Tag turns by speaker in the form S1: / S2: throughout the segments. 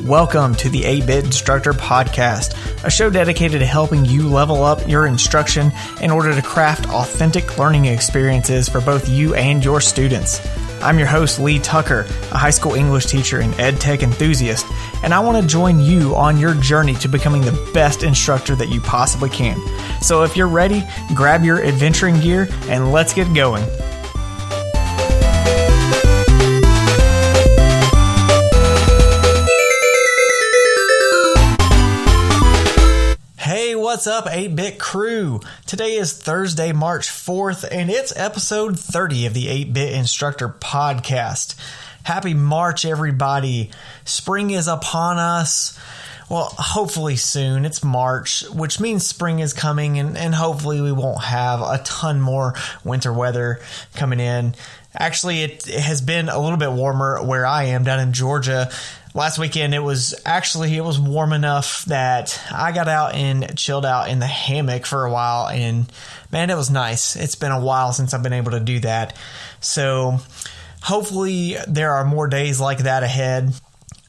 S1: Welcome to the 8-Bit Instructor Podcast, a show dedicated to helping you level up your instruction in order to craft authentic learning experiences for both you and your students. I'm your host, Lee Tucker, a high school English teacher and ed tech enthusiast, and I want to join you on your journey to becoming the best instructor that you possibly can. So if you're ready, grab your adventuring gear and let's get going. What's up, 8-Bit crew? Today is Thursday, March 4th, and it's episode 30 of the 8-Bit Instructor Podcast. Happy March, everybody. Spring is upon us. Well, hopefully soon. It's March, which means spring is coming, and hopefully we won't have a ton more winter weather coming in. Actually, it has been a little bit warmer where I am down in Georgia. Last weekend, it was warm enough that I got out and chilled out in the hammock for a while, and man, it was nice. It's been a while since I've been able to do that. So hopefully there are more days like that ahead.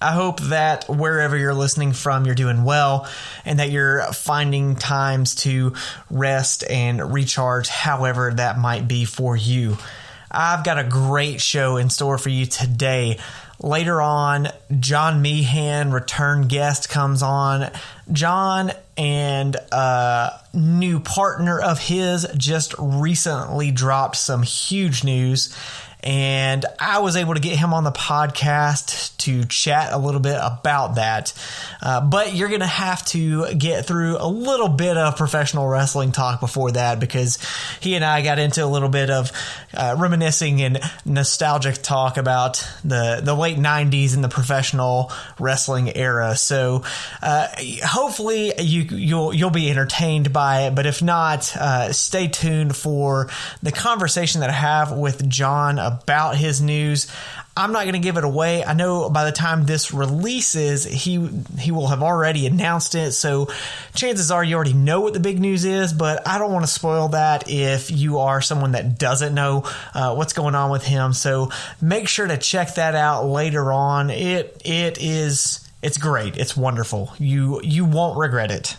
S1: I hope that wherever you're listening from, you're doing well and that you're finding times to rest and recharge, however that might be for you. I've got a great show in store for you today. Later on, John Meehan, return guest, comes on. John and a new partner of his just recently dropped some huge news, and I was able to get him on the podcast to chat a little bit about that. But you're going to have to get through a little bit of professional wrestling talk before that, because he and I got into a little bit of reminiscing and nostalgic talk about the late 90s and the professional wrestling era. So hopefully you'll be entertained by it. But if not, stay tuned for the conversation that I have with John about his news. I'm not going to give it away. I know by the time this releases, he will have already announced it. So chances are you already know what the big news is, but I don't want to spoil that if you are someone that doesn't know what's going on with him. So make sure to check that out later on. It's great. It's wonderful. You won't regret it.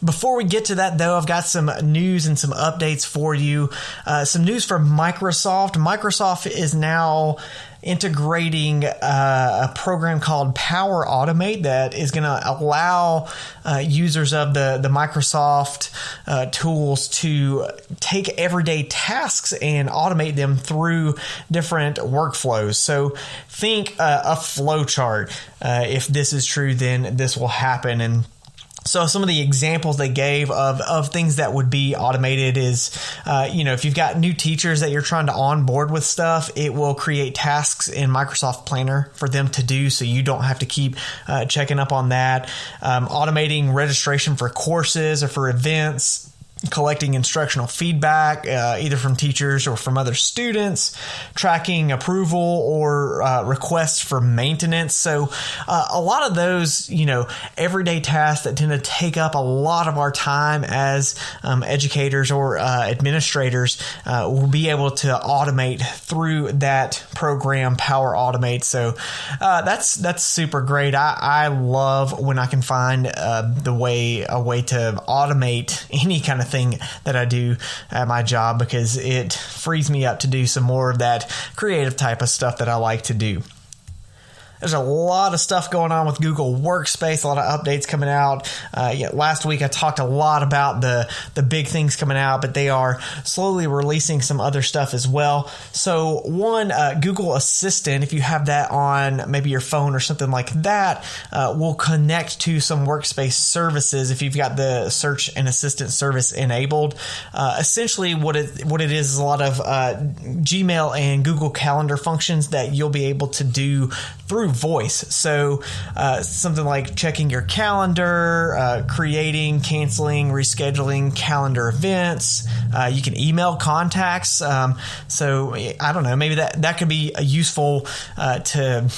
S1: Before we get to that, though, I've got some news and some updates for you. Some news from Microsoft. Microsoft is now integrating a program called Power Automate that is going to allow users of the Microsoft tools to take everyday tasks and automate them through different workflows. So think a flow chart. If this is true, then this will happen. And so some of the examples they gave of things that would be automated is, if you've got new teachers that you're trying to onboard with stuff, it will create tasks in Microsoft Planner for them to do, so you don't have to keep checking up on that. Automating registration for courses or for events. Collecting instructional feedback, either from teachers or from other students, tracking approval or requests for maintenance. So a lot of those, everyday tasks that tend to take up a lot of our time as educators or administrators will be able to automate through that program, Power Automate. So that's super great. I love when I can find a way to automate any kind of thing that I do at my job, because it frees me up to do some more of that creative type of stuff that I like to do. There's a lot of stuff going on with Google Workspace, a lot of updates coming out. Last week I talked a lot about the big things coming out, but they are slowly releasing some other stuff as well. So one, Google Assistant, if you have that on maybe your phone or something like that, will connect to some Workspace services if you've got the search and assistant service enabled. Essentially what it is a lot of Gmail and Google Calendar functions that you'll be able to do through voice. So something like checking your calendar, creating, canceling, rescheduling calendar events. You can email contacts. So I don't know, maybe that could be useful to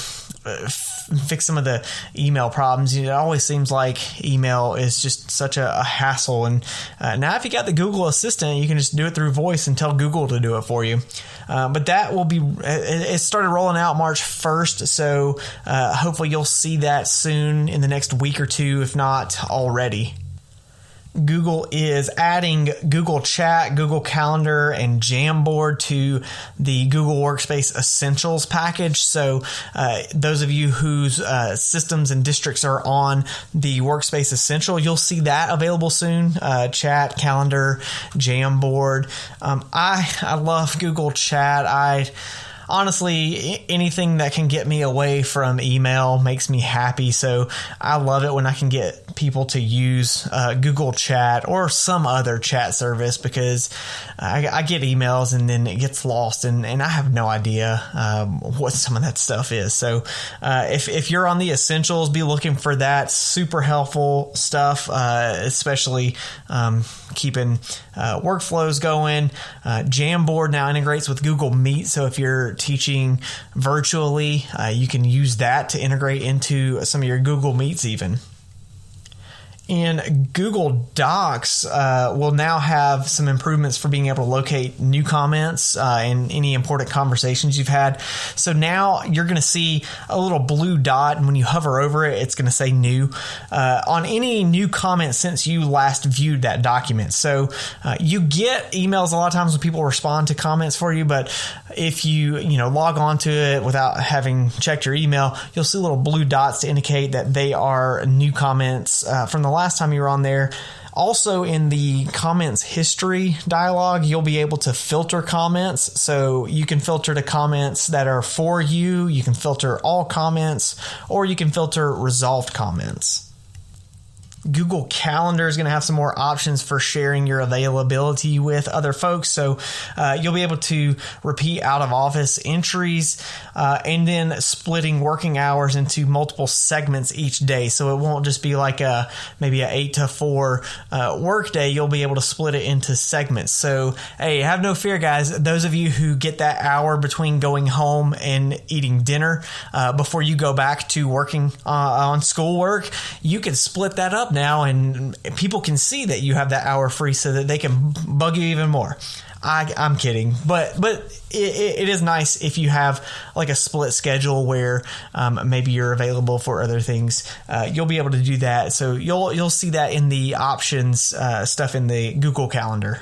S1: fix some of the email problems. It always seems like email is just such a hassle. And now if you got the Google Assistant, you can just do it through voice and tell Google to do it for you. But that will be, it started rolling out March 1st. So hopefully you'll see that soon in the next week or two, if not already. Google is adding Google Chat, Google Calendar, and Jamboard to the Google Workspace Essentials package. So those of you whose systems and districts are on the Workspace Essential, you'll see that available soon. Chat, Calendar, Jamboard. I love Google Chat. Honestly, anything that can get me away from email makes me happy. So I love it when I can get people to use Google Chat or some other chat service, because I get emails and then it gets lost and I have no idea what some of that stuff is. So if you're on the Essentials, be looking for that. Super helpful stuff, especially keeping workflows going. Jamboard now integrates with Google Meet. So if you're teaching virtually, you can use that to integrate into some of your Google Meets even. And Google Docs will now have some improvements for being able to locate new comments and any important conversations you've had. So now you're going to see a little blue dot, and when you hover over it, it's going to say new on any new comment since you last viewed that document. So you get emails a lot of times when people respond to comments for you, but if you log on to it without having checked your email, you'll see little blue dots to indicate that they are new comments from the last time you were on there. Also, in the comments history dialog, you'll be able to filter comments. So you can filter to comments that are for you, you can filter all comments, or you can filter resolved comments. Google Calendar is going to have some more options for sharing your availability with other folks. So you'll be able to repeat out of office entries and then splitting working hours into multiple segments each day. So it won't just be like maybe a 8 to 4 work day. You'll be able to split it into segments. So, hey, have no fear, guys. Those of you who get that hour between going home and eating dinner before you go back to working on schoolwork, you can split that up now, and people can see that you have that hour free so that they can bug you even more. I'm kidding, but it is nice if you have like a split schedule where maybe you're available for other things. You'll be able to do that. So you'll see that in the options stuff in the Google Calendar.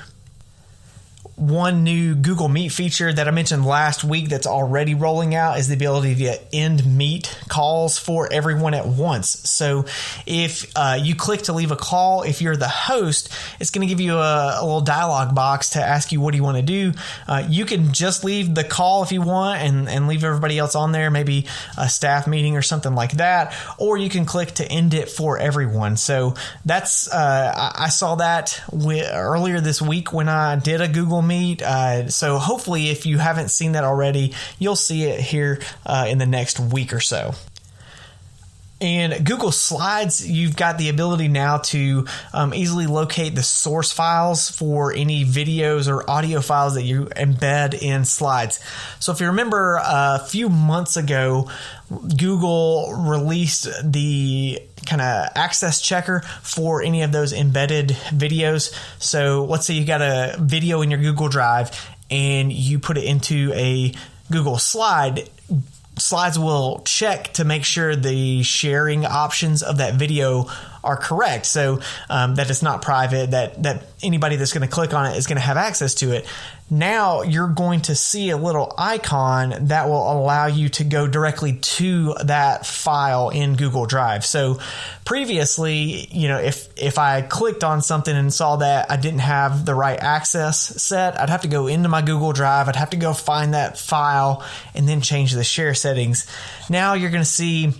S1: One new Google Meet feature that I mentioned last week that's already rolling out is the ability to end Meet calls for everyone at once. So if you click to leave a call, if you're the host, it's going to give you a little dialog box to ask you what do you want to do. You can just leave the call if you want and leave everybody else on there, maybe a staff meeting or something like that, or you can click to end it for everyone. So that's I saw that earlier this week when I did a Google Meet. So hopefully if you haven't seen that already, you'll see it here in the next week or so. In Google Slides, you've got the ability now to easily locate the source files for any videos or audio files that you embed in Slides. So if you remember a few months ago, Google released the kind of access checker for any of those embedded videos. So let's say you got a video in your Google Drive and you put it into a Google Slide. Slides will check to make sure the sharing options of that video are correct, so that it's not private, that anybody that's going to click on it is going to have access to it. Now you're going to see a little icon that will allow you to go directly to that file in Google Drive. So previously, if I clicked on something and saw that I didn't have the right access set, I'd have to go into my Google Drive, I'd have to go find that file and then change the share settings. Now you're going to see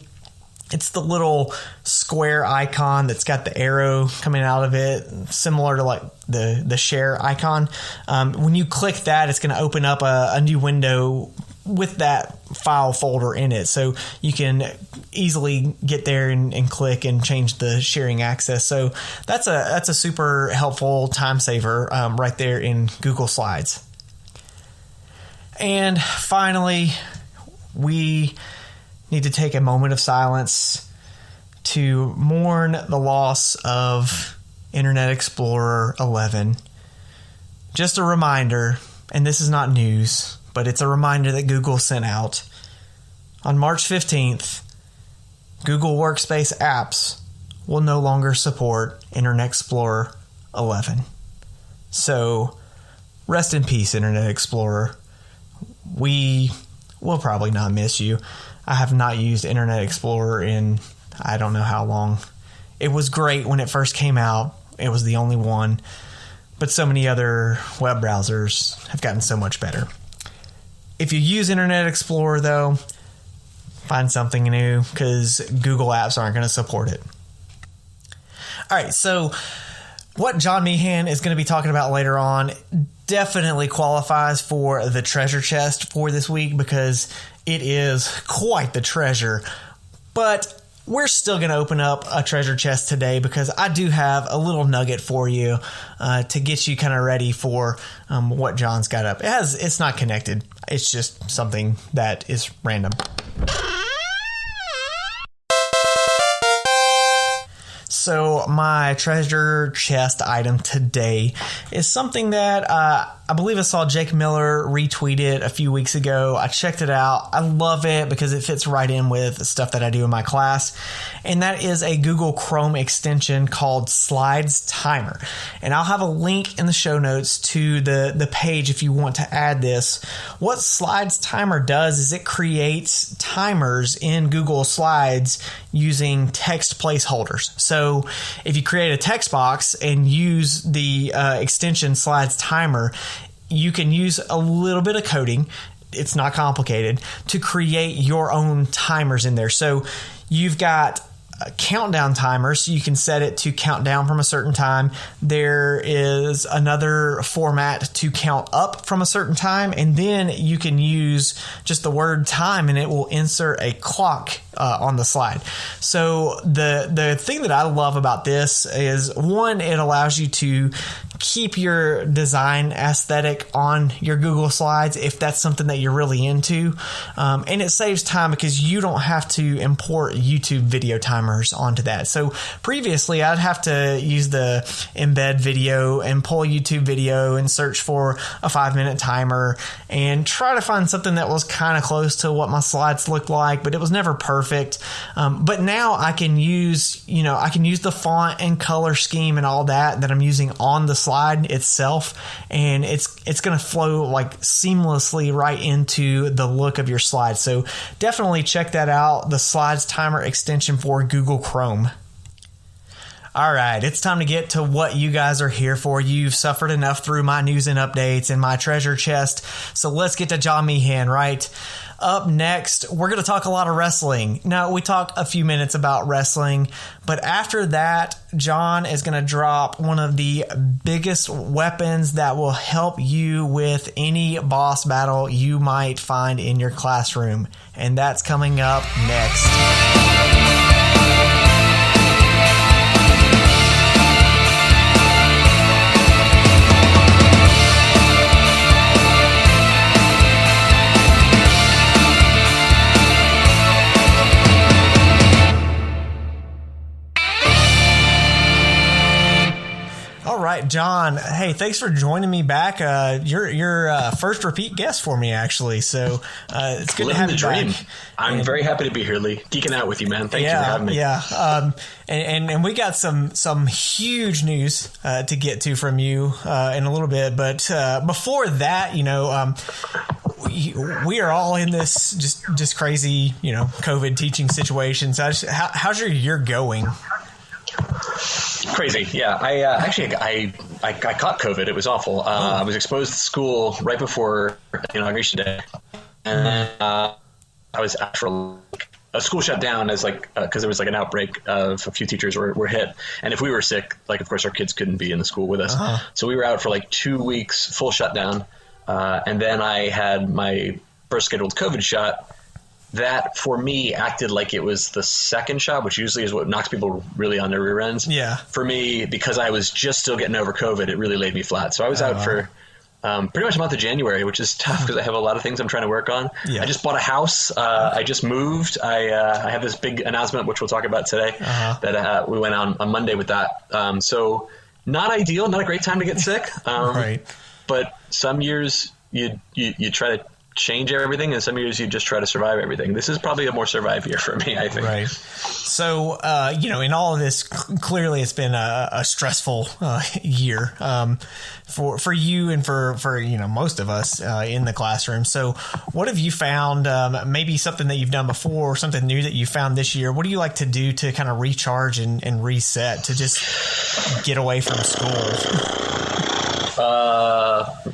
S1: it's the little square icon that's got the arrow coming out of it, similar to like the share icon. When you click that, it's going to open up a new window with that file folder in it. So you can easily get there and click and change the sharing access. So that's a super helpful time saver right there in Google Slides. And finally, we need to take a moment of silence to mourn the loss of Internet Explorer 11. Just a reminder, and this is not news, but it's a reminder that Google sent out. On March 15th, Google Workspace apps will no longer support Internet Explorer 11. So, rest in peace, Internet Explorer. We will probably not miss you. I have not used Internet Explorer in I don't know how long. It was great when it first came out. It was the only one. But so many other web browsers have gotten so much better. If you use Internet Explorer, though, find something new because Google apps aren't going to support it. All right, so what John Meehan is going to be talking about later on definitely qualifies for the treasure chest for this week because it is quite the treasure. But we're still going to open up a treasure chest today because I do have a little nugget for you to get you kind of ready for what John's got up. It's not connected. It's just something that is random. So my treasure chest item today is something that I believe I saw Jake Miller retweet it a few weeks ago. I checked it out. I love it because it fits right in with the stuff that I do in my class. And that is a Google Chrome extension called Slides Timer. And I'll have a link in the show notes to the page if you want to add this. What Slides Timer does is it creates timers in Google Slides using text placeholders. So if you create a text box and use the extension Slides Timer, you can use a little bit of coding. It's not complicated to create your own timers in there. So you've got a countdown timer, so you can set it to count down from a certain time. There is another format to count up from a certain time, and then you can use just the word time and it will insert a clock on the slide. So the thing that I love about this is, one, it allows you to keep your design aesthetic on your Google Slides if that's something that you're really into. And it saves time because you don't have to import YouTube video timers onto that. So previously I'd have to use the embed video and pull YouTube video and search for a 5-minute timer and try to find something that was kind of close to what my slides looked like, but it was never perfect. But now I can use the font and color scheme and all that I'm using on the slide itself, and it's going to flow like seamlessly right into the look of your slide. So definitely check that out, the Slides Timer extension for Google Chrome. All right, it's time to get to what you guys are here for. You've suffered enough through my news and updates and my treasure chest, so let's get to John Meehan, right? Up next, we're going to talk a lot of wrestling. Now, we talked a few minutes about wrestling, but after that, John is going to drop one of the biggest weapons that will help you with any boss battle you might find in your classroom, and that's coming up next. John, hey, thanks for joining me back. You're first repeat guest for me, actually. So it's good to have you back.
S2: I'm very happy to be here, Lee. Geeking out with you, man. Thank you for having me.
S1: Yeah, and we got some huge news to get to from you in a little bit. But before that, we are all in this just crazy, COVID teaching situation. So how's your year going?
S2: Crazy. Yeah. I caught COVID. It was awful. I was exposed to school right before inauguration day. And I was after a school shut down as because there was an outbreak of a few teachers were hit. And if we were sick, of course our kids couldn't be in the school with us. Uh-huh. So we were out for 2 weeks, full shutdown. And then I had my first scheduled COVID shot. That, for me, acted like it was the second shot, which usually is what knocks people really on their rear ends.
S1: Yeah.
S2: For me, because I was just still getting over COVID, it really laid me flat. So I was out for pretty much the month of January, which is tough because I have a lot of things I'm trying to work on.
S1: Yeah.
S2: I just bought a house. I just moved. I have this big announcement, which we'll talk about today, that we went on Monday with that. So not ideal, not a great time to get sick.
S1: Right.
S2: But some years you try to change everything, and some years you just try to survive everything. This is probably a more survive year for me, I think.
S1: Right. So, in all of this, clearly it's been a stressful year for you and for most of us in the classroom. So what have you found, maybe something that you've done before or something new that you found this year? What do you like to do to kind of recharge and reset, to just get away from school?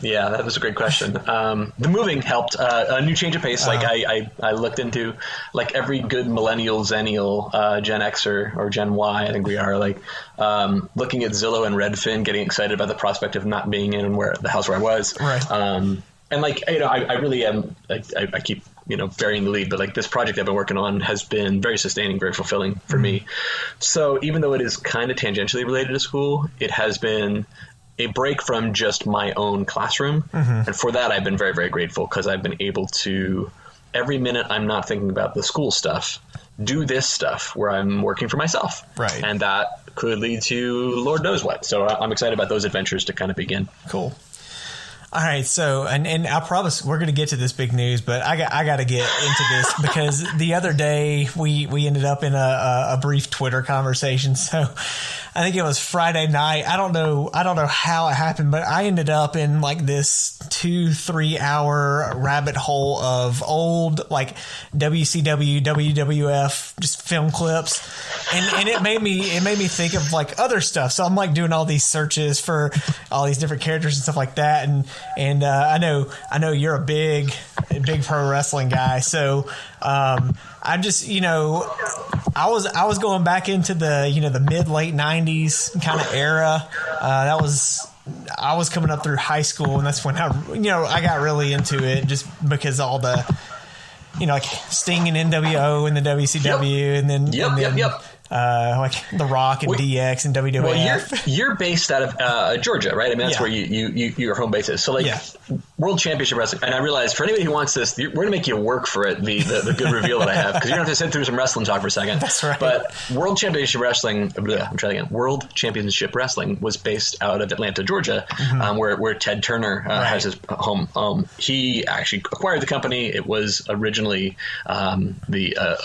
S2: Yeah, that was a great question. The moving helped. A new change of pace. Like I looked into, like every good millennial, zennial, Gen Xer or Gen Y, I think we are, like looking at Zillow and Redfin, getting excited about the prospect of not being in the house where I was.
S1: Right.
S2: And like, I really am, I keep, burying the lead, but like this project I've been working on has been very sustaining, very fulfilling for me. So even though it is kind of tangentially related to school, it has been a break from just my own classroom. And for that, I've been very, very grateful, because I've been able to, every minute I'm not thinking about the school stuff, do this stuff where I'm working for myself.
S1: Right.
S2: And that could lead to Lord knows what. So I'm excited about those adventures to kind of begin.
S1: Cool. All right. So, and I promise we're going to get to this big news, but I got to get into this because the other day we ended up in a brief Twitter conversation. So I think it was Friday night. I don't know how it happened, but I ended up in like this 2-3 hour rabbit hole of old like WCW, WWF, just film clips. And it made me think of like other stuff. So I'm like doing all these searches for all these different characters and stuff like that. And I know you're a big pro wrestling guy. So I just, I was going back into the mid late 90s kind of era. I was coming up through high school, and that's when I got really into it, just because all the, like Sting and NWO and the WCW, and then like The Rock and DX and WWF.
S2: Well, you're based out of Georgia, right? I mean, that's where your home base is. So, like, World Championship Wrestling. And I realize for anybody who wants this, we're going to make you work for it, the good reveal that I have, because you're going to have to sit through some wrestling talk for a second.
S1: That's right.
S2: But World Championship Wrestling, I'm trying again. World Championship Wrestling was based out of Atlanta, Georgia, where Ted Turner has his home. He actually acquired the company. It was originally a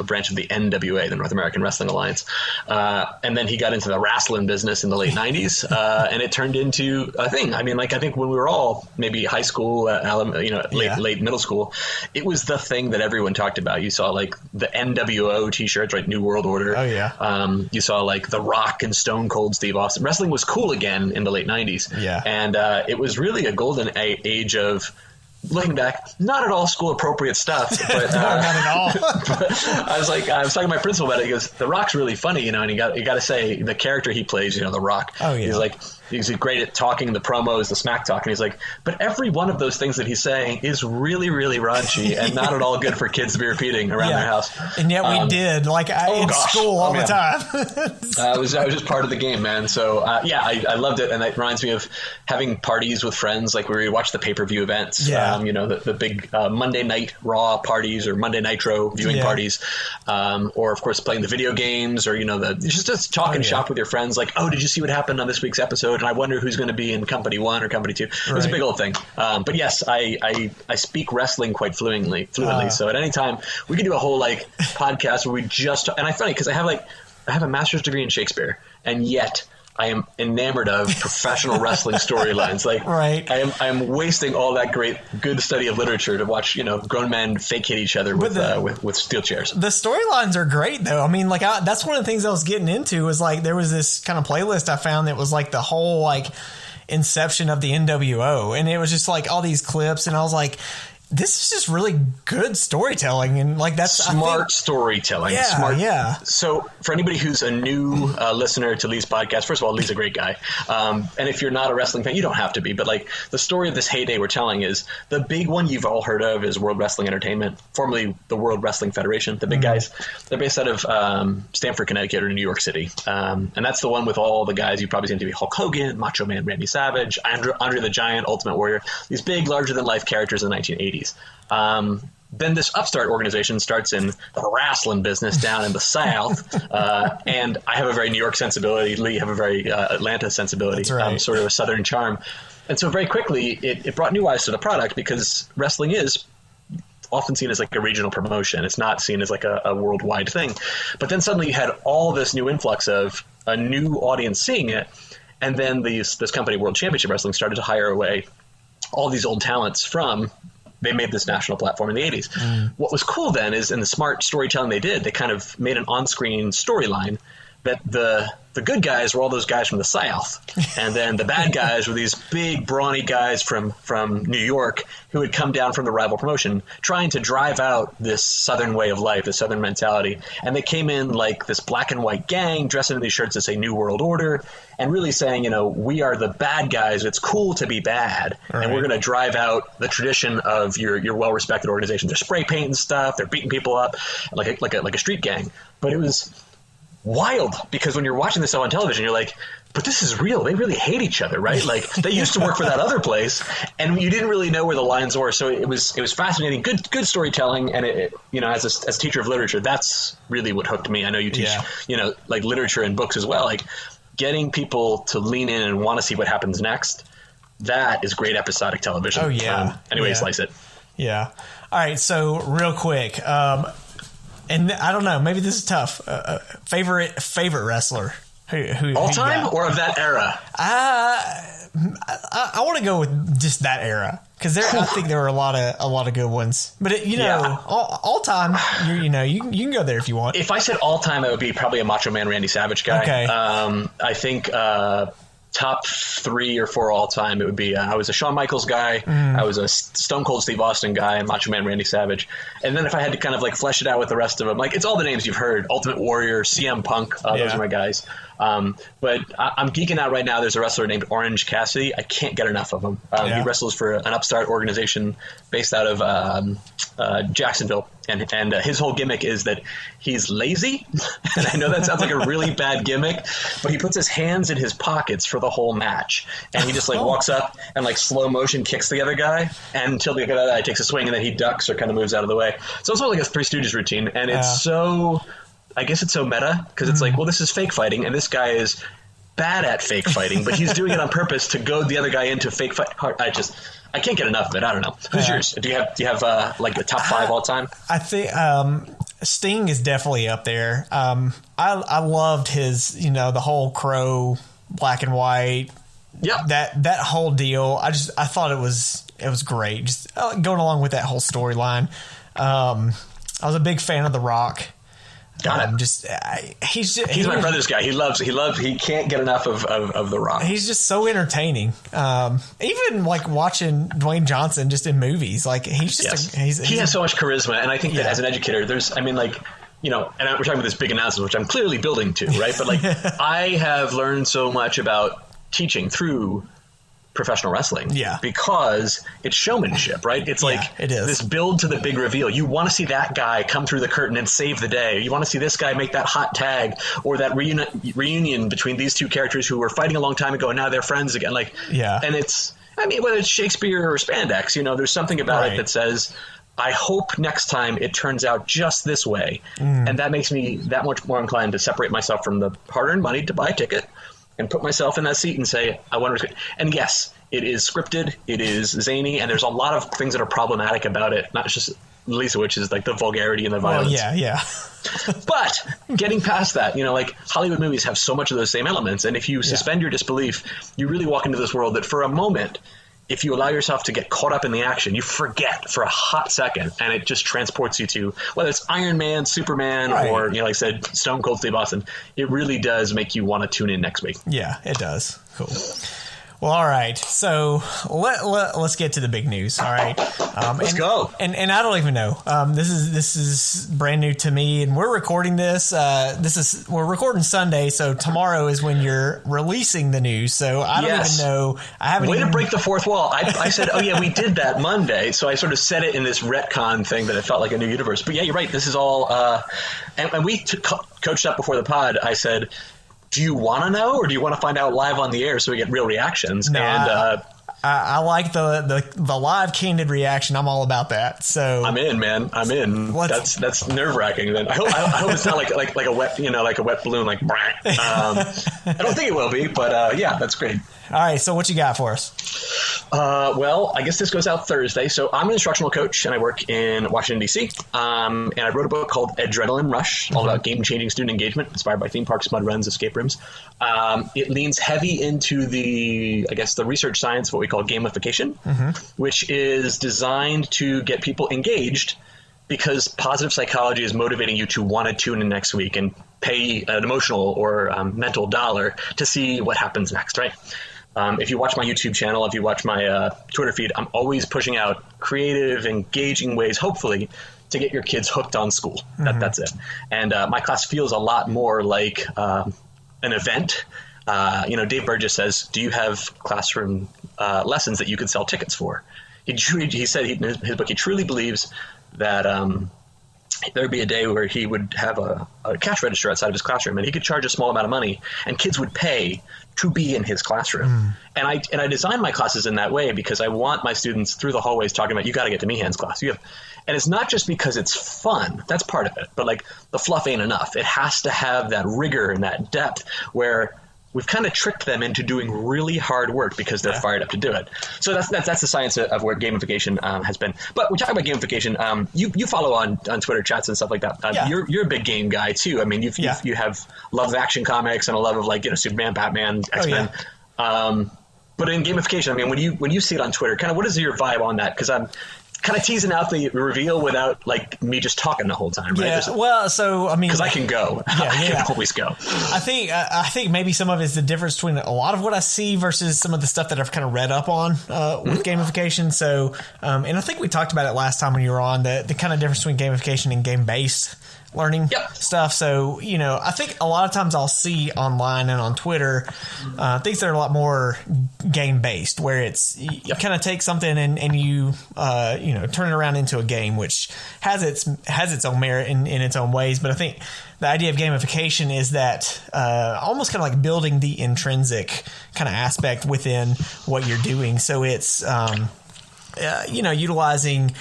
S2: branch of the NWA, the North American Wrestling Alliance. And then he got into the wrestling business in the late 90s, and it turned into a thing. I mean, like, I think when we were all maybe high school, late middle school, it was the thing that everyone talked about. You saw like the NWO t-shirts, right? New World Order.
S1: Oh yeah.
S2: You saw like The Rock and Stone Cold Steve Austin. Wrestling was cool again in the late 90s.
S1: Yeah.
S2: And it was really a golden age of, looking back, not at all school appropriate stuff, but
S1: no, not at all.
S2: but I was talking to my principal about it. He goes, "The Rock's really funny, and you got to say the character he plays, The Rock.
S1: Oh yeah.
S2: He's like, he's great at talking, the promos, the smack talk, and he's like, but every one of those things that he's saying is really, really raunchy and not at all good for kids to be repeating around their house.
S1: And yet we did, like in school all the time.
S2: I was just part of the game, man. So I loved it, and it reminds me of having parties with friends, like where we watch the pay-per-view events.
S1: Yeah.
S2: The big Monday Night Raw parties or Monday Nitro viewing parties, or of course playing the video games, or just talk and shop with your friends. Like, oh, did you see what happened on this week's episode? And I wonder who's going to be in Company 1 or Company 2. It was a big old thing. But yes, I speak wrestling quite fluently. So at any time we can do a whole like podcast where we just and it's funny because I have a master's degree in Shakespeare, and yet I am enamored of professional wrestling storylines. Like, right. I am wasting all that good study of literature to watch, grown men fake hit each other with steel chairs.
S1: The storylines are great, though. I mean, like, that's one of the things I was getting into was like there was this kind of playlist I found that was like the whole like inception of the NWO, and it was just like all these clips, and I was like, this is just really good storytelling, and like that's
S2: smart storytelling.
S1: Yeah,
S2: smart.
S1: Yeah.
S2: So for anybody who's a new listener to Lee's podcast, first of all, Lee's a great guy, and if you're not a wrestling fan, you don't have to be. But like the story of this heyday we're telling is the big one you've all heard of is World Wrestling Entertainment, formerly the World Wrestling Federation. The big guys, they're based out of Stamford, Connecticut, or New York City, and that's the one with all the guys you've probably seen to be Hulk Hogan, Macho Man Randy Savage, Andre the Giant, Ultimate Warrior. These big, larger than life characters in the 1980s. Then this upstart organization starts in the wrestling business down in the South, and I have a very New York sensibility. Lee have a very Atlanta sensibility,
S1: That's right.
S2: Sort of a Southern charm. And so very quickly, it brought new eyes to the product because wrestling is often seen as like a regional promotion. It's not seen as like a worldwide thing. But then suddenly you had all this new influx of a new audience seeing it, and then this company, World Championship Wrestling, started to hire away all these old talents from. They made this national platform in the 80s. What was cool then is in the smart storytelling they did, they kind of made an on-screen storyline that the good guys were all those guys from the South, and then the bad guys were these big, brawny guys from New York who had come down from the rival promotion trying to drive out this Southern way of life, this Southern mentality. And they came in like this black and white gang dressed in these shirts that say New World Order and really saying, we are the bad guys. It's cool to be bad. Right. And we're going to drive out the tradition of your well-respected organization. They're spray painting stuff. They're beating people up like a street gang. But it was wild because when you're watching this on television, you're like, but this is real. They really hate each other, right? Like they used to work for that other place, and you didn't really know where the lines were. So it was fascinating, good storytelling, and as a teacher of literature, that's really what hooked me. I know you teach, like literature and books as well. Like getting people to lean in and want to see what happens next. That is great episodic television.
S1: Oh yeah.
S2: Slice it.
S1: Yeah. All right. So real quick. And I don't know, maybe this is tough. Favorite wrestler who
S2: all time or of that era?
S1: I want to go with just that era because I think there were a lot of good ones. But all time, you can go there if you want.
S2: If I said all time, it would be probably a Macho Man Randy Savage guy.
S1: Okay.
S2: I think top 3 or 4 all time, it would be I was a Shawn Michaels guy, I was a Stone Cold Steve Austin guy, and Macho Man Randy Savage. And then if I had to kind of like flesh it out with the rest of them, like it's all the names you've heard: Ultimate Warrior, CM Punk, those are my guys. But I'm geeking out right now. There's a wrestler named Orange Cassidy. I can't get enough of him. He wrestles for an upstart organization based out of Jacksonville. And his whole gimmick is that he's lazy. And I know that sounds like a really bad gimmick, but he puts his hands in his pockets for the whole match. And he just like walks up and like slow motion kicks the other guy until the other guy takes a swing and then he ducks or kind of moves out of the way. So it's sort of like a Three Stooges routine. And it's so meta because it's like, well, this is fake fighting and this guy is bad at fake fighting, but he's doing it on purpose to goad the other guy into fake fight. I can't get enough of it. I don't know. Who's yours? Do you have like the top 5 all time?
S1: I think Sting is definitely up there. I loved his, the whole Crow black and white.
S2: Yeah.
S1: That whole deal. I thought it was great. Just going along with that whole storyline. I was a big fan of The Rock.
S2: Got it. He's my brother's guy. He can't get enough of The Rock.
S1: He's just so entertaining. Even like watching Dwayne Johnson just in movies, like he's just
S2: he has so much charisma, and I think that as an educator, and we're talking about this big announcement, which I'm clearly building to, right? But like I have learned so much about teaching through professional wrestling because it's showmanship, right? It's like
S1: it is.
S2: This build to the big reveal. You want to see that guy come through the curtain and save the day. You want to see this guy make that hot tag or that reunion between these two characters who were fighting a long time ago and now they're friends again. And it's, whether it's Shakespeare or spandex, there's something about it that says, I hope next time it turns out just this way. And that makes me that much more inclined to separate myself from the hard-earned money to buy a ticket and put myself in that seat and say, I want to. And yes, it is scripted, it is zany, and there's a lot of things that are problematic about it, not just Lisa, which is like the vulgarity and the violence. But getting past that, like Hollywood movies have so much of those same elements, and if you suspend your disbelief, you really walk into this world that for a moment, if you allow yourself to get caught up in the action, you forget for a hot second, and it just transports you to, whether it's Iron Man, Superman, or, like I said, Stone Cold Steve Austin. It really does make you want to tune in next week.
S1: Yeah, it does. Cool. Well, all right. So let's get to the big news. All right.
S2: Let's go.
S1: And I don't even know. This is brand new to me, and we're recording this. We're recording Sunday, so tomorrow is when you're releasing the news. So I don't even know. I haven't.
S2: Way to break the fourth wall. I said, oh yeah, we did that Monday. So I sort of said it in this retcon thing that it felt like a new universe. But yeah, you're right. This is all. And we coached up before the pod. I said, do you want to know, or do you want to find out live on the air so we get real reactions?
S1: No,
S2: and
S1: I like the live candid reaction. I'm all about that. So
S2: I'm in, man. I'm in. That's nerve wracking. Then I hope it's not like a wet like a wet balloon. Like I don't think it will be, but yeah, that's great.
S1: All right. So what you got for us?
S2: Well, I guess this goes out Thursday. So I'm an instructional coach, and I work in Washington, D.C. And I wrote a book called Adrenaline Rush, all about game-changing student engagement, inspired by theme parks, mud runs, escape rooms. It leans heavy into the research science of what we call gamification, which is designed to get people engaged because positive psychology is motivating you to want to tune in next week and pay an emotional or mental dollar to see what happens next, right? If you watch my YouTube channel, if you watch my Twitter feed, I'm always pushing out creative, engaging ways, hopefully, to get your kids hooked on school. That's it. And my class feels a lot more like an event. Dave Burgess says, do you have classroom lessons that you could sell tickets for? He said in his book, he truly believes that there'd be a day where he would have a cash register outside of his classroom, and he could charge a small amount of money, and kids would pay to be in his classroom. And I designed my classes in that way because I want my students through the hallways talking about, you got to get to Meehan's class. And it's not just because it's fun. That's part of it. But like the fluff ain't enough. It has to have that rigor and that depth where we've kind of tricked them into doing really hard work because they're fired up to do it. So that's the science of where gamification has been. But we're talking about gamification. You follow on Twitter chats and stuff like that. You're a big game guy too. I mean, you have love of action comics and a love of Superman, Batman, X-Men. But in gamification, I mean, when you see it on Twitter, kind of what is your vibe on that? Because I'm kind of teasing out the reveal without like me just talking the whole time, right?
S1: Yeah. Well, so I mean,
S2: because I can go, I can always go.
S1: I think maybe some of it's the difference between a lot of what I see versus some of the stuff that I've kind of read up on with gamification. So, and I think we talked about it last time when you were on the kind of difference between gamification and game-based learning stuff. So, I think a lot of times I'll see online and on Twitter things that are a lot more game based, where it's you kind of take something and you turn it around into a game, which has its own merit in its own ways. But I think the idea of gamification is that almost kind of like building the intrinsic kind of aspect within what you're doing. So it's utilizing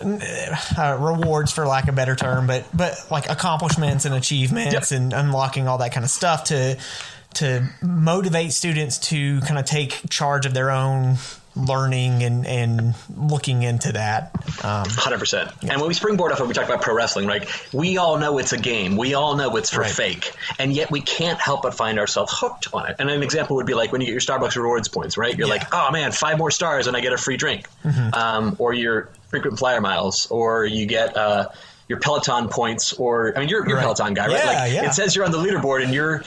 S1: rewards, for lack of a better term, but like accomplishments and achievements and unlocking all that kind of stuff to motivate students to kind of take charge of their own learning and looking into that.
S2: 100%. And when we springboard off of, we talk about pro wrestling, right? We all know it's a game. We all know it's for fake. And yet we can't help but find ourselves hooked on it. And an example would be like when you get your Starbucks rewards points, right? You're like, oh man, 5 more stars and I get a free drink. Or your frequent flyer miles, or you get your Peloton points, or I mean, you're a Peloton guy, right? It says you're on the leaderboard and you're,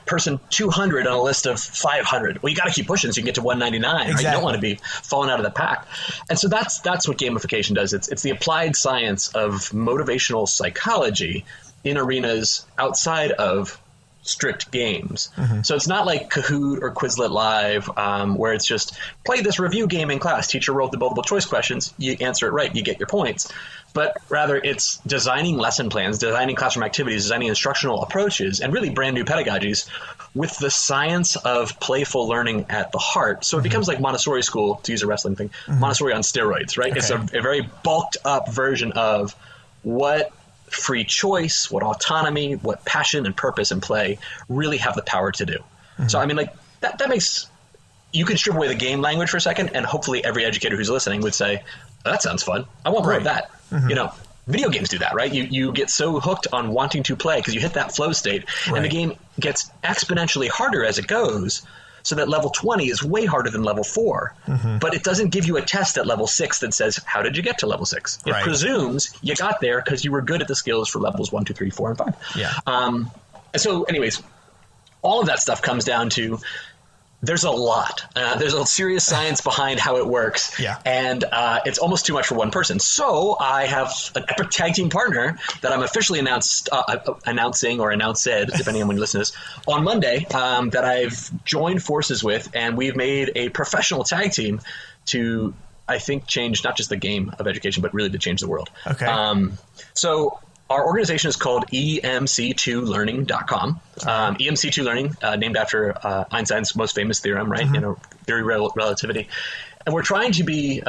S2: person 200 on a list of 500. Well, you got to keep pushing so you can get to 199. Right? You don't want to be falling out of the pack. And so that's what gamification does. It's the applied science of motivational psychology in arenas outside of strict games. So it's not like Kahoot or Quizlet Live, where it's just play this review game in class. Teacher wrote the multiple choice questions. You answer it right, you get your points. But rather, it's designing lesson plans, designing classroom activities, designing instructional approaches, and really brand new pedagogies with the science of playful learning at the heart. So it becomes like Montessori school, to use a wrestling thing, Montessori on steroids, right? It's a very bulked up version of what free choice, what autonomy, what passion and purpose and play really have the power to do. So, I mean, like that makes you can strip away the game language for a second, and hopefully every educator who's listening would say, oh, that sounds fun. I want more of that. Video games do that, right? You get so hooked on wanting to play because you hit that flow state, and the game gets exponentially harder as it goes. So that level 20 is way harder than level 4. But it doesn't give you a test at level 6 that says, how did you get to level 6? It presumes you got there because you were good at the skills for levels 1, 2, 3, 4, and 5. And so anyways, all of that stuff comes down to There's a lot. There's a serious science behind how it works.
S1: Yeah.
S2: And it's almost too much for one person. So I have an epic tag team partner that I'm officially announcing, depending on when you listen to this, on Monday, that I've joined forces with. And we've made a professional tag team to, I think, change not just the game of education, but really to change the world.
S1: Okay.
S2: So our organization is called EMC2Learning.com. EMC2 Learning, named after Einstein's most famous theorem, right? Theory of relativity. And we're trying to be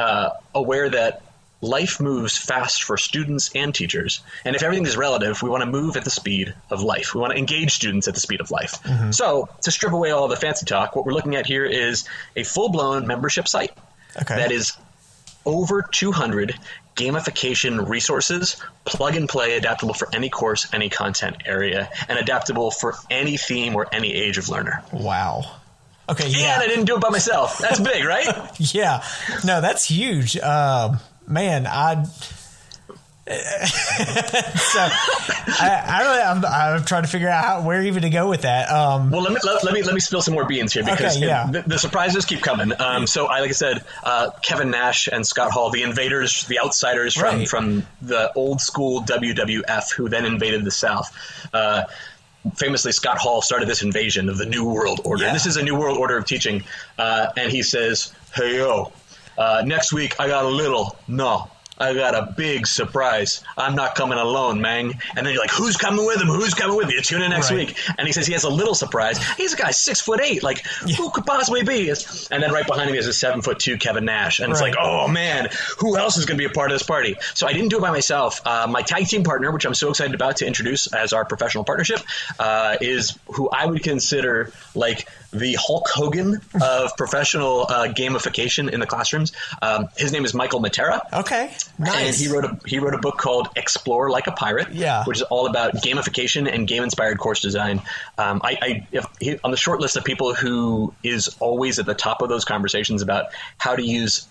S2: aware that life moves fast for students and teachers. And if everything is relative, we want to move at the speed of life. We want to engage students at the speed of life. So to strip away all the fancy talk, what we're looking at here is a full-blown membership site that is over 200 gamification resources, plug and play, adaptable for any course, any content area, and adaptable for any theme or any age of learner.
S1: Wow. Okay. Yeah.
S2: And I didn't do it by myself. That's big, right?
S1: Yeah. No, that's huge. Man, so I'm trying to figure out where even to go with that.
S2: Well, let me spill some more beans here because the surprises keep coming. So like I said, Kevin Nash and Scott Hall, the invaders, the outsiders from the old school WWF, who then invaded the South. Famously, Scott Hall started this invasion of the New World Order. And this is a New World Order of teaching. And he says, "Hey, yo, next week I got I got a big surprise. I'm not coming alone, man." And then you're like, who's coming with him? Who's coming with you? Tune in next week. And he says he has a little surprise. He's a guy 6'8". Like, who could possibly be? And then right behind him is a 7'2" Kevin Nash. And it's like, oh man, who else is going to be a part of this party? So I didn't do it by myself. My tag team partner, which I'm so excited about to introduce as our professional partnership, is who I would consider like the Hulk Hogan of professional gamification in the classrooms. His name is Michael Matera.
S1: Okay, nice.
S2: And he wrote a book called Explore Like a Pirate, which is all about gamification and game-inspired course design. On the short list of people who is always at the top of those conversations about how to use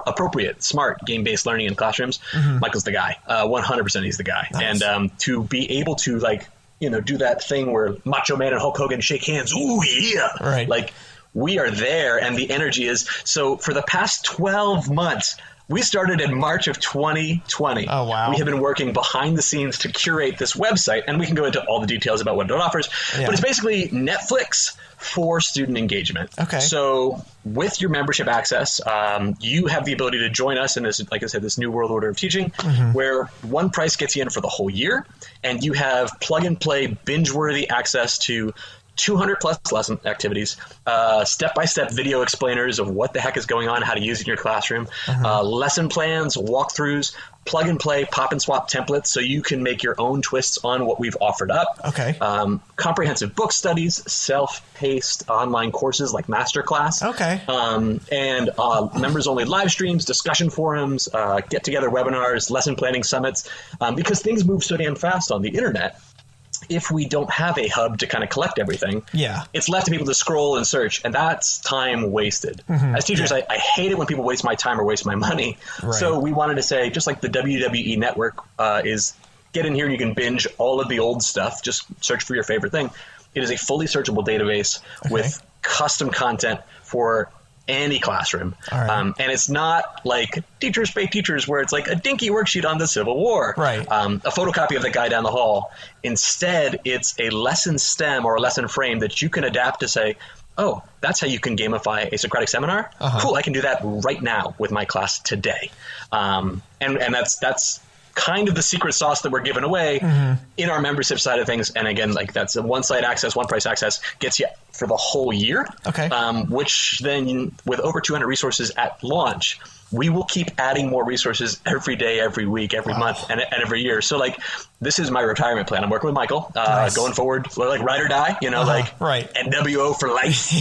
S2: appropriate, smart, game-based learning in classrooms, Michael's the guy. 100% he's the guy. Nice. And to be able to do that thing where Macho Man and Hulk Hogan shake hands. Ooh, yeah.
S1: Right.
S2: Like, we are there, and the energy is. So for the past 12 months, we started in March of 2020.
S1: Oh, wow.
S2: We have been working behind the scenes to curate this website, and we can go into all the details about what it offers. Yeah. But it's basically Netflix for student engagement.
S1: Okay.
S2: So with your membership access, you have the ability to join us in this, like I said, this new world order of teaching, where one price gets you in for the whole year, and you have plug and play, binge-worthy access to 200 plus lesson activities, step-by-step video explainers of what the heck is going on, how to use it in your classroom, lesson plans, walkthroughs, plug and play, pop and swap templates so you can make your own twists on what we've offered up.
S1: Okay.
S2: Comprehensive book studies, self-paced online courses like Masterclass.
S1: Okay.
S2: And members-only live streams, discussion forums, get-together webinars, lesson planning summits, because things move so damn fast on the internet. If we don't have a hub to kind of collect everything, it's left to people to scroll and search, and that's time wasted. As teachers, I hate it when people waste my time or waste my money. Right. So we wanted to say, just like the WWE Network is, get in here and you can binge all of the old stuff. Just search for your favorite thing. It is a fully searchable database with custom content for any classroom. Right. And it's not like Teachers Pay Teachers where it's like a dinky worksheet on the Civil War.
S1: Right.
S2: A photocopy of the guy down the hall. Instead, it's a lesson stem or a lesson frame that you can adapt to say, oh, that's how you can gamify a Socratic seminar? Cool, I can do that right now with my class today. And that's kind of the secret sauce that we're giving away in our membership side of things. And again, like that's a one site access, one price access gets you for the whole year. Okay. Which then with over 200 resources at launch, we will keep adding more resources every day, every week, every month, and every year. So like, this is my retirement plan. I'm working with Michael, going forward, like ride or die, NWO for life.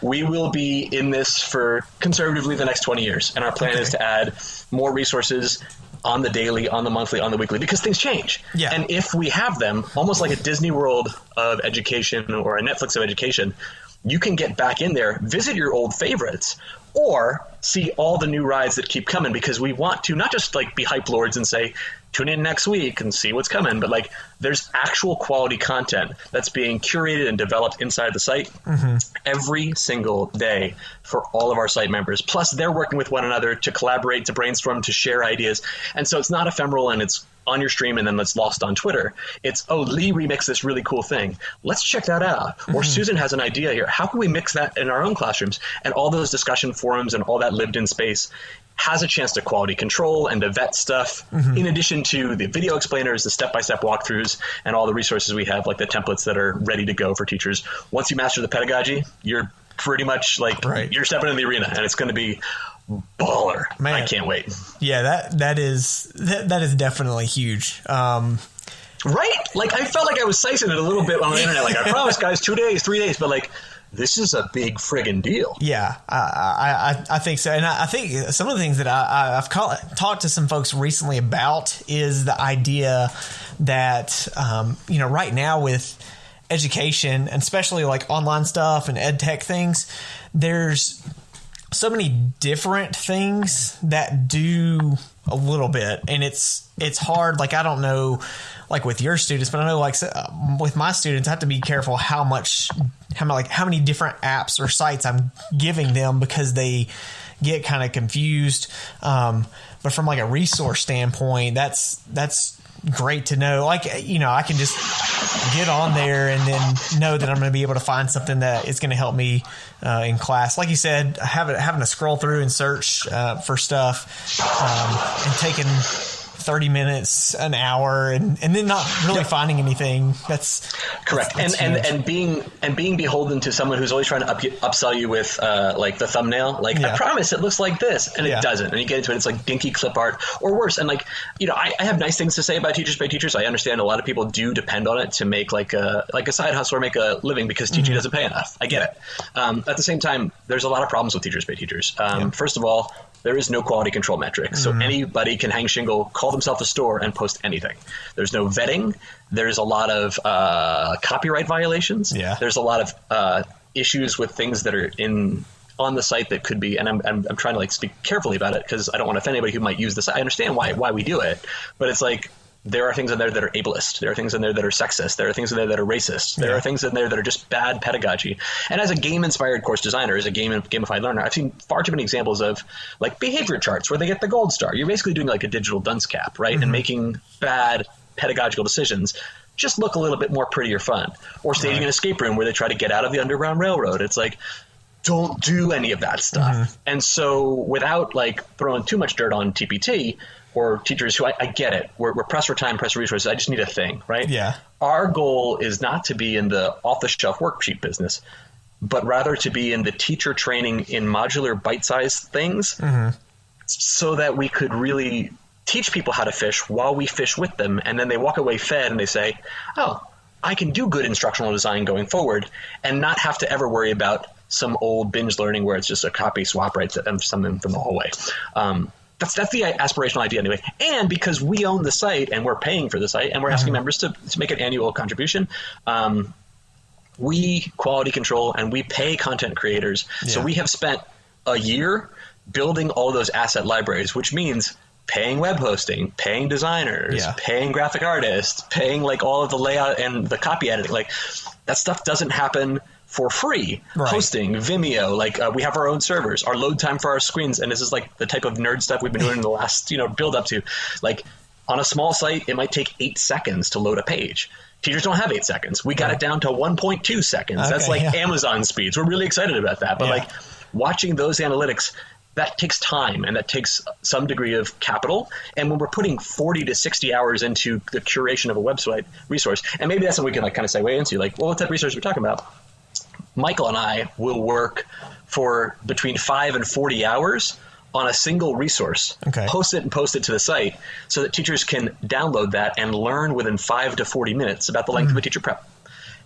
S2: We will be in this for conservatively the next 20 years. And our plan is to add more resources on the daily, on the monthly, on the weekly, because things change. Yeah. And if we have them, almost like a Disney World of education or a Netflix of education, you can get back in there, visit your old favorites, or see all the new rides that keep coming, because we want to not just like be hype lords and say tune in next week and see what's coming. But like, there's actual quality content that's being curated and developed inside the site every single day for all of our site members. Plus, they're working with one another to collaborate, to brainstorm, to share ideas. And so it's not ephemeral and it's on your stream and then it's lost on Twitter. It's, oh, Lee remixed this really cool thing. Let's check that out. Or Susan has an idea here. How can we mix that in our own classrooms? And all those discussion forums and all that lived in space has a chance to quality control and to vet stuff, in addition to the video explainers, the step-by-step walkthroughs, and all the resources we have, like the templates that are ready to go for teachers. Once you master the pedagogy, you're pretty much like, you're stepping in the arena, and it's going to be baller. Man. I can't wait.
S1: Yeah, that is definitely huge.
S2: Right? Like, I felt like I was slicing it a little bit on the internet. Like, I promise, guys, 2 days, 3 days, but like, this is a big friggin' deal. Yeah,
S1: I think so. And I think some of the things that I've talked to some folks recently about is the idea that, right now with education, and especially like online stuff and ed tech things, there's so many different things that do a little bit. And it's hard. Like, I don't know, like with your students, but I know like with my students, I have to be careful how many different apps or sites I'm giving them, because they get kind of confused. But from like a resource standpoint, that's great to know. Like, I can just get on there and then know that I'm going to be able to find something that is going to help me in class. Like you said, having to scroll through and search for stuff and taking 30 minutes, an hour, and then not really finding anything. That's
S2: correct.
S1: That's
S2: and being beholden to someone who's always trying to upsell you with like the thumbnail. Like, I promise it looks like this, and it doesn't. And you get into it, it's like dinky clip art or worse. And like, I have nice things to say about Teachers Pay Teachers. I understand a lot of people do depend on it to make like a side hustle or make a living, because teaching doesn't pay enough. I get it. At the same time, there's a lot of problems with Teachers Pay Teachers. First of all, there is no quality control metric. So anybody can hang shingle, call themselves a store, and post anything. There's no vetting. There's a lot of copyright violations. Yeah. There's a lot of issues with things that are on the site that could be, and I'm trying to like speak carefully about it because I don't want to offend anybody who might use this. I understand why we do it, but it's like, there are things in there that are ableist. There are things in there that are sexist. There are things in there that are racist. There are things in there that are just bad pedagogy. And as a game-inspired course designer, as a gamified learner, I've seen far too many examples of like behavior charts where they get the gold star. You're basically doing like a digital dunce cap, right? And making bad pedagogical decisions just look a little bit more pretty or fun. Or staging an escape room where they try to get out of the Underground Railroad. It's like, don't do any of that stuff. And so without like throwing too much dirt on TPT, or teachers who I get it. We're pressed for time, pressed for resources. I just need a thing, right? Yeah. Our goal is not to be in the off-the-shelf worksheet business, but rather to be in the teacher training in modular bite-sized things, so that we could really teach people how to fish while we fish with them. And then they walk away fed and they say, oh, I can do good instructional design going forward and not have to ever worry about some old binge learning where it's just a copy swap right to something from the hallway. That's the aspirational idea anyway. And because we own the site and we're paying for the site and we're asking members to make an annual contribution, we quality control and we pay content creators. So we have spent a year building all those asset libraries, which means paying web hosting, paying designers, paying graphic artists, paying like all of the layout and the copy editing. Like, that stuff doesn't happen for free. Hosting, Vimeo, like we have our own servers, our load time for our screens, and this is like the type of nerd stuff we've been doing in the last build up to. Like, on a small site, it might take 8 seconds to load a page. Teachers don't have 8 seconds. We got it down to 1.2 seconds. Okay, that's like Amazon speeds. We're really excited about that. But like, watching those analytics, that takes time and that takes some degree of capital. And when we're putting 40 to 60 hours into the curation of a website resource, and maybe that's something we can like kind of segue into, like, well, what type of resource we're talking about? Michael and I will work for between 5 and 40 hours on a single resource, post it to the site so that teachers can download that and learn within 5 to 40 minutes about the length of a teacher prep,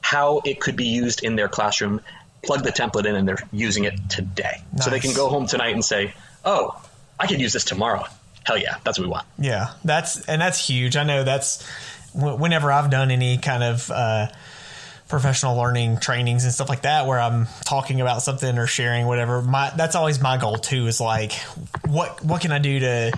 S2: how it could be used in their classroom, plug the template in, and they're using it today. Nice. So they can go home tonight and say, oh, I could use this tomorrow. Hell yeah, that's what we want.
S1: Yeah, that's huge. I know that's whenever I've done any kind of professional learning trainings and stuff like that, where I'm talking about something or sharing whatever, that's always my goal too, is like, what can I do to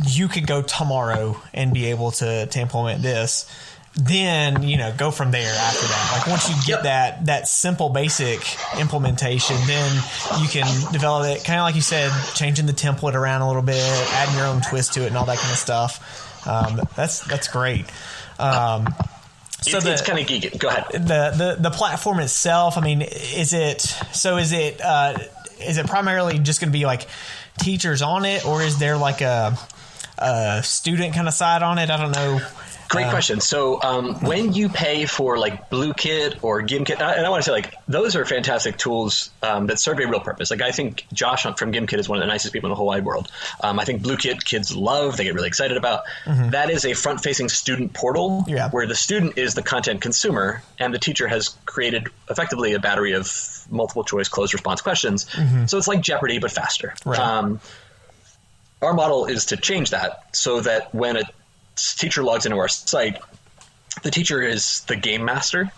S1: you could go tomorrow and be able to implement this. Then, go from there after that. Like once you get that simple, basic implementation, then you can develop it kind of like you said, changing the template around a little bit, adding your own twist to it and all that kind of stuff. That's great. So
S2: it's kind of geeky. Go ahead.
S1: The platform itself, I mean, is it primarily just going to be like teachers on it, or is there like a student kind of side on it? I don't know.
S2: Great question. So when you pay for like BlueKit or GimKit, and I want to say like those are fantastic tools that serve a real purpose. Like I think Josh from GimKit is one of the nicest people in the whole wide world. I think BlueKit kids love, they get really excited about. That is a front-facing student portal where the student is the content consumer and the teacher has created effectively a battery of multiple choice closed response questions. So it's like Jeopardy, but faster. Right. Our model is to change that so that when a teacher logs into our site, the teacher is the game master.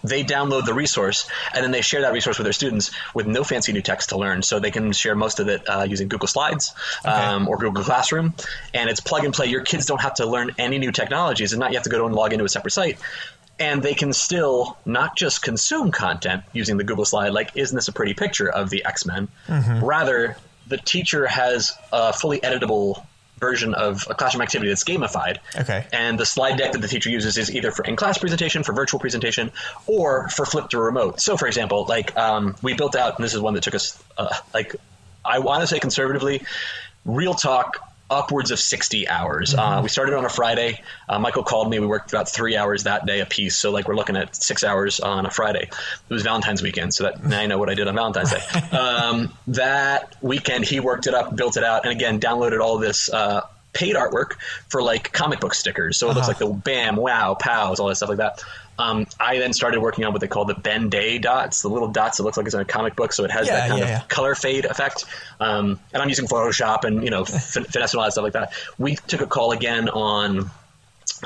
S2: They download the resource and then they share that resource with their students with no fancy new text to learn. So they can share most of it using Google Slides or Google Classroom. And it's plug and play. Your kids don't have to learn any new technologies and not you have to go and log into a separate site. And they can still not just consume content using the Google slide, like, isn't this a pretty picture of the X-Men? Rather, the teacher has a fully editable version of a classroom activity that's gamified. And the slide deck that the teacher uses is either for in-class presentation, for virtual presentation, or for flip to remote. So, for example, like we built out, and this is one that took us, I want to say conservatively, real talk, upwards of 60 hours. We started on a Friday. Michael called me. We worked about 3 hours that day a piece. So like we're looking at 6 hours on a Friday. It was Valentine's weekend. So that now I know what I did on Valentine's Day. That weekend, he worked it up, built it out, and again, downloaded all this paid artwork for like comic book stickers. So it looks like the bam, wow, pows, all that stuff like that. I then started working on what they call the Ben Day dots, the little dots that looks like it's in a comic book, so it has that kind of color fade effect. And I'm using Photoshop and, finesse and all that stuff like that. We took a call again on,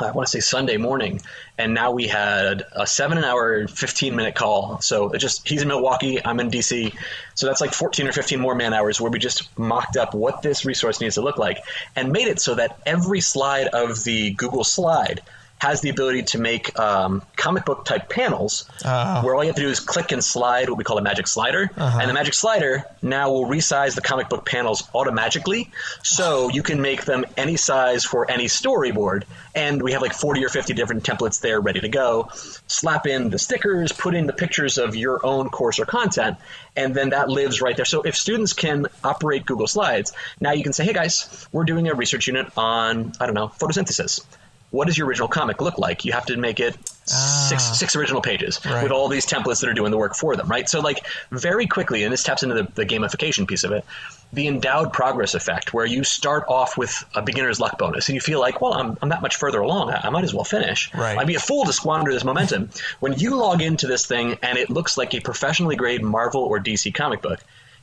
S2: I want to say Sunday morning, and now we had a 7-hour, 15-minute call. So he's in Milwaukee, I'm in DC. So that's like 14 or 15 more man hours where we just mocked up what this resource needs to look like and made it so that every slide of the Google slide has the ability to make comic book type panels where all you have to do is click and slide what we call a magic slider. And the magic slider now will resize the comic book panels automatically. So you can make them any size for any storyboard. And we have like 40 or 50 different templates there ready to go. Slap in the stickers, put in the pictures of your own course or content, and then that lives right there. So if students can operate Google Slides, now you can say, hey guys, we're doing a research unit on, photosynthesis. What does your original comic look like? You have to make it six original pages with all these templates that are doing the work for them, right? So like very quickly, and this taps into the gamification piece of it, the endowed progress effect where you start off with a beginner's luck bonus and you feel like, well, I'm that much further along. I might as well finish. I'd be a fool to squander this momentum. When you log into this thing and it looks like a professionally graded Marvel or DC comic book,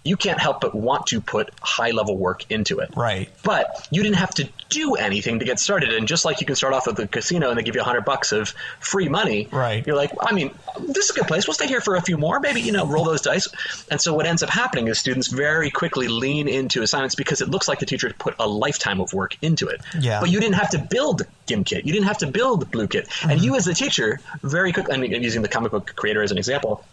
S2: you can't help but want to put high-level work into it. But you didn't have to do anything to get started. And just like you can start off at the casino and they give you $100 of free money, you're like, this is a good place. We'll stay here for a few more. Maybe, roll those dice. And so what ends up happening is students very quickly lean into assignments because it looks like the teacher put a lifetime of work into it. But you didn't have to build GimKit. You didn't have to build BlueKit. And you as the teacher, very quickly, I'm using the comic book creator as an example,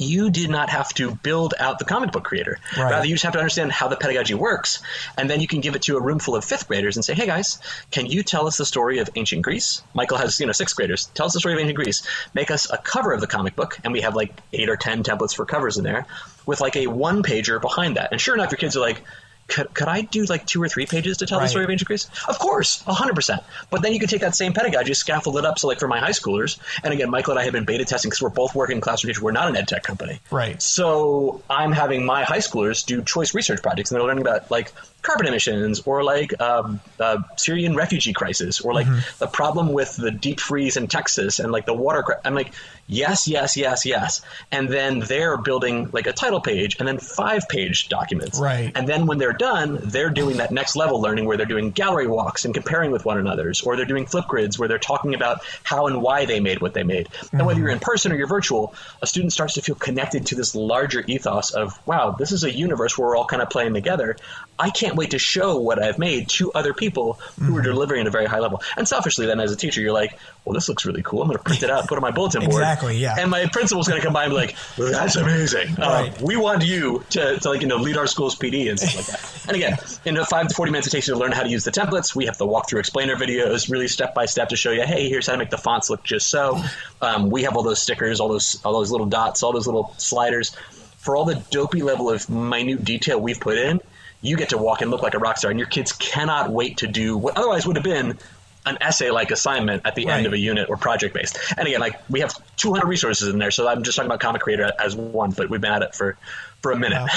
S2: you did not have to build out the comic book creator. Rather, you just have to understand how the pedagogy works. And then you can give it to a room full of fifth graders and say, hey, guys, can you tell us the story of ancient Greece? Michael has, sixth graders. Tell us the story of ancient Greece. Make us a cover of the comic book. And we have like 8 or 10 templates for covers in there with like a one-pager behind that. And sure enough, your kids are like, could I do like 2 or 3 pages to tell the story of ancient Greece? Of course, 100%. But then you can take that same pedagogy, scaffold it up. So like for my high schoolers, and again, Michael and I have been beta testing because we're both working in classroom teachers. We're not an ed tech company. So I'm having my high schoolers do choice research projects, and they're learning about like carbon emissions or like Syrian refugee crisis or like the problem with the deep freeze in Texas and like the water. I'm like, yes. And then they're building like a title page and then 5-page documents. And then when they're done, they're doing that next level learning where they're doing gallery walks and comparing with one another's, or they're doing flip grids where they're talking about how and why they made what they made. And whether you're in person or you're virtual, a student starts to feel connected to this larger ethos of, wow, this is a universe where we're all kind of playing together. I can't can't wait to show what I've made to other people who are delivering at a very high level. And selfishly, then as a teacher, you're like, well, this looks really cool. I'm going to print it out, put it on my bulletin board.
S1: Exactly, yeah.
S2: And my principal's going to come by and be like, well, that's amazing.
S1: Right.
S2: We want you to like, lead our school's PD and stuff like that. And again, in the 5 to 40 minutes it takes you to learn how to use the templates, we have the walkthrough explainer videos, really step by step to show you, hey, here's how to make the fonts look just so. We have all those stickers, all those little dots, all those little sliders. For all the dopey level of minute detail we've put in, you get to walk and look like a rock star, and your kids cannot wait to do what otherwise would have been an essay-like assignment at the end of a unit or project-based. And again, like we have 200 resources in there, so I'm just talking about Comic Creator as one, but we've been at it for a minute.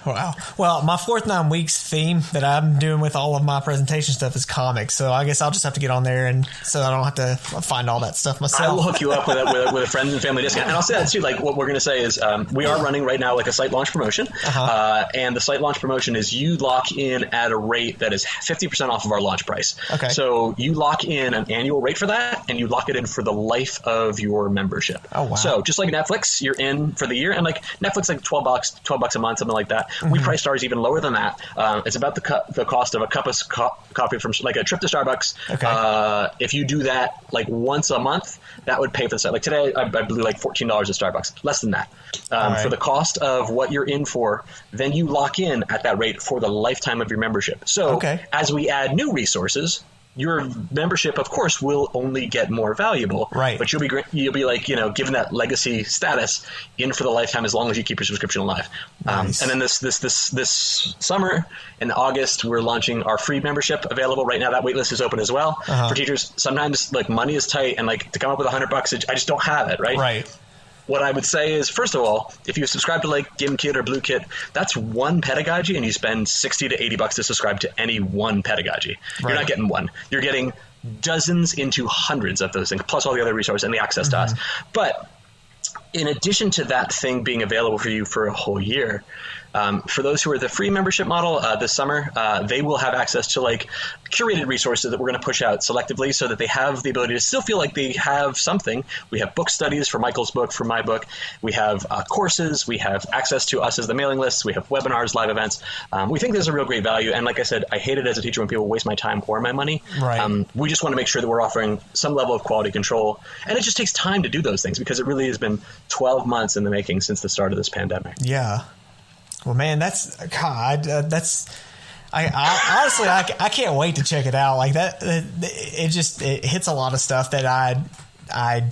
S1: Wow. Well, my 4th 9 weeks theme that I'm doing with all of my presentation stuff is comics. So I guess I'll just have to get on there, and so I don't have to find all that stuff myself.
S2: I will hook you up with a friends and family discount. And I'll say that too. Like what we're going to say is we are running right now like a site launch promotion. And the site launch promotion is you lock in at a rate that is 50% off of our launch price. Okay. So you lock in an annual rate for that, and you lock it in for the life of your membership. Oh, wow. So just like Netflix, you're in for the year, and like Netflix, like $12 a month, something like that. We price ours even lower than that. It's about the cost of a cup of coffee from like a trip to Starbucks. Okay. If you do that like once a month, that would pay for the site. Like today, I blew like $14 at Starbucks, less than that. For the cost of what you're in for, then you lock in at that rate for the lifetime of your membership. So as we add new resources, your membership, of course, will only get more valuable. Right. But you'll be like, given that legacy status in for the lifetime as long as you keep your subscription alive. Nice. And then this summer in August, we're launching our free membership available. Right now, that waitlist is open as well for teachers. Sometimes like money is tight, and like to come up with $100, I just don't have it. Right. What I would say is, first of all, if you subscribe to like GimKit or BlueKit, that's one pedagogy, and you spend $60 to $80 to subscribe to any one pedagogy. You're not getting one. You're getting dozens into hundreds of those things, plus all the other resources and the access to us. But in addition to that thing being available for you for a whole year, for those who are the free membership model this summer, they will have access to like curated resources that we're going to push out selectively so that they have the ability to still feel like they have something. We have book studies for Michael's book, for my book. We have courses. We have access to us as the mailing lists. We have webinars, live events. We think there's a real great value. And like I said, I hate it as a teacher when people waste my time or my money. Right. We just want to make sure that we're offering some level of quality control. And it just takes time to do those things because it really has been 12 months in the making since the start of this pandemic.
S1: Yeah. Well, man, I honestly, I can't wait to check it out. Like that, it hits a lot of stuff that I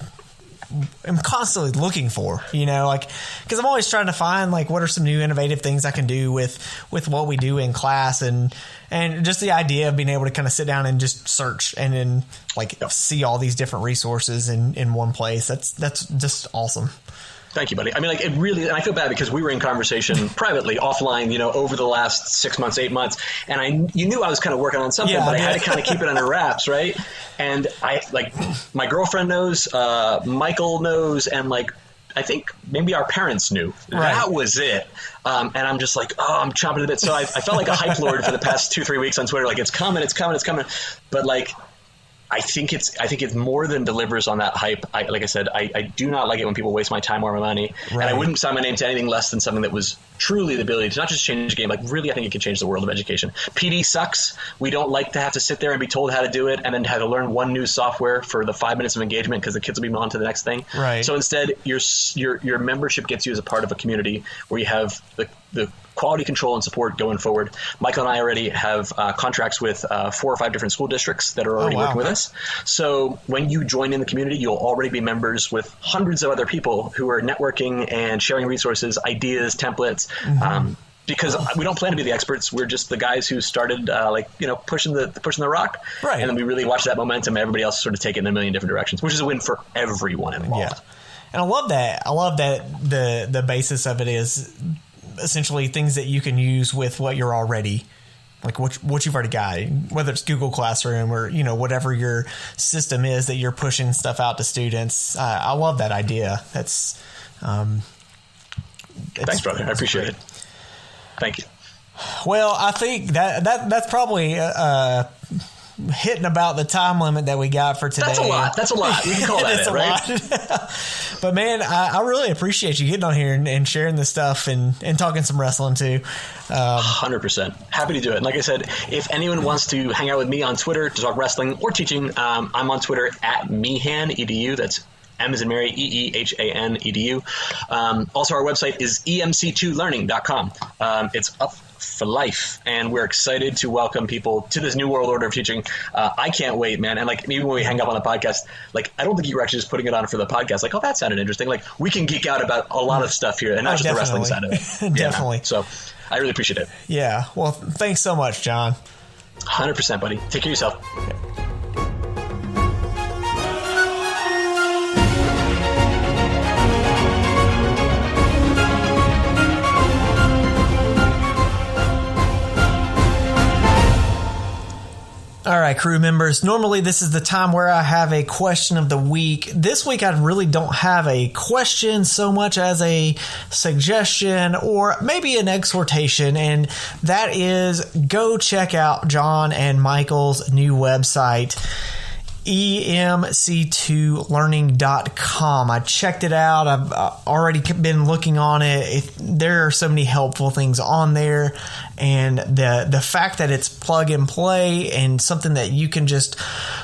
S1: am constantly looking for, like, because I'm always trying to find like what are some new innovative things I can do with what we do in class, and just the idea of being able to kind of sit down and just search and then like see all these different resources in one place. That's just awesome.
S2: Thank you, buddy. I mean, like, it really, and I feel bad because we were in conversation privately, offline, over the last 6 months, 8 months, and you knew I was kind of working on something, but I had to kind of keep it under wraps, right? And my girlfriend knows, Michael knows, and like, I think maybe our parents knew. Right. That was it. And I'm just like, I'm chomping at the bit. So I felt like a hype lord for the past 2-3 weeks on Twitter, like, it's coming. But like, I think it's more than delivers on that hype. Like I said, I do not like it when people waste my time or my money. Right. And I wouldn't sign my name to anything less than something that was truly the ability to not just change the game, like really I think it can change the world of education. PD sucks. We don't like to have to sit there and be told how to do it and then have to learn one new software for the 5 minutes of engagement because the kids will be on to the next thing. Right. So instead, your membership gets you as a part of a community where you have the quality control and support going forward. Michael and I already have contracts with 4 or 5 different school districts that are already working with us. So when you join in the community, you'll already be members with hundreds of other people who are networking and sharing resources, ideas, templates. Because we don't plan to be the experts. We're just the guys who started, pushing the rock. Right. And then we really watch that momentum. And everybody else sort of take it in a million different directions, which is a win for everyone involved. Yeah. And I love that the basis of it is essentially things that you can use with what you're already, like what you've already got, whether it's Google Classroom or, whatever your system is that you're pushing stuff out to students. I love that idea. Thanks, brother. I appreciate it. Thank you. Well, I think that's probably
S1: hitting about the time limit that we got for today.
S2: That's a lot. You can call that it, right?
S1: But man, I really appreciate you getting on here and sharing this stuff and talking some wrestling too.
S2: 100%. Happy to do it. And like I said, if anyone wants to hang out with me on Twitter to talk wrestling or teaching, I'm on Twitter at Meehan, EDU. That's M as in Mary, EEHAN, EDU. Also, our website is emc2learning.com. It's up for life, and we're excited to welcome people to this new world order of teaching. I can't wait, man. And like, even when we hang up on the podcast, like, I don't think you were actually just putting it on for the podcast. Like, oh, that sounded interesting. Like, we can geek out about a lot of stuff here, and not just the wrestling side of it.
S1: Definitely.
S2: So I really appreciate it.
S1: Yeah. Well, thanks so much, John.
S2: 100%, buddy. Take care of yourself.
S1: Yeah. All right, crew members, normally this is the time where I have a question of the week. This week I really don't have a question so much as a suggestion or maybe an exhortation, and that is go check out John and Michael's new website, emc2learning.com. I checked it out. I've already been looking on it. There are so many helpful things on there, and the fact that it's plug and play and something that you can just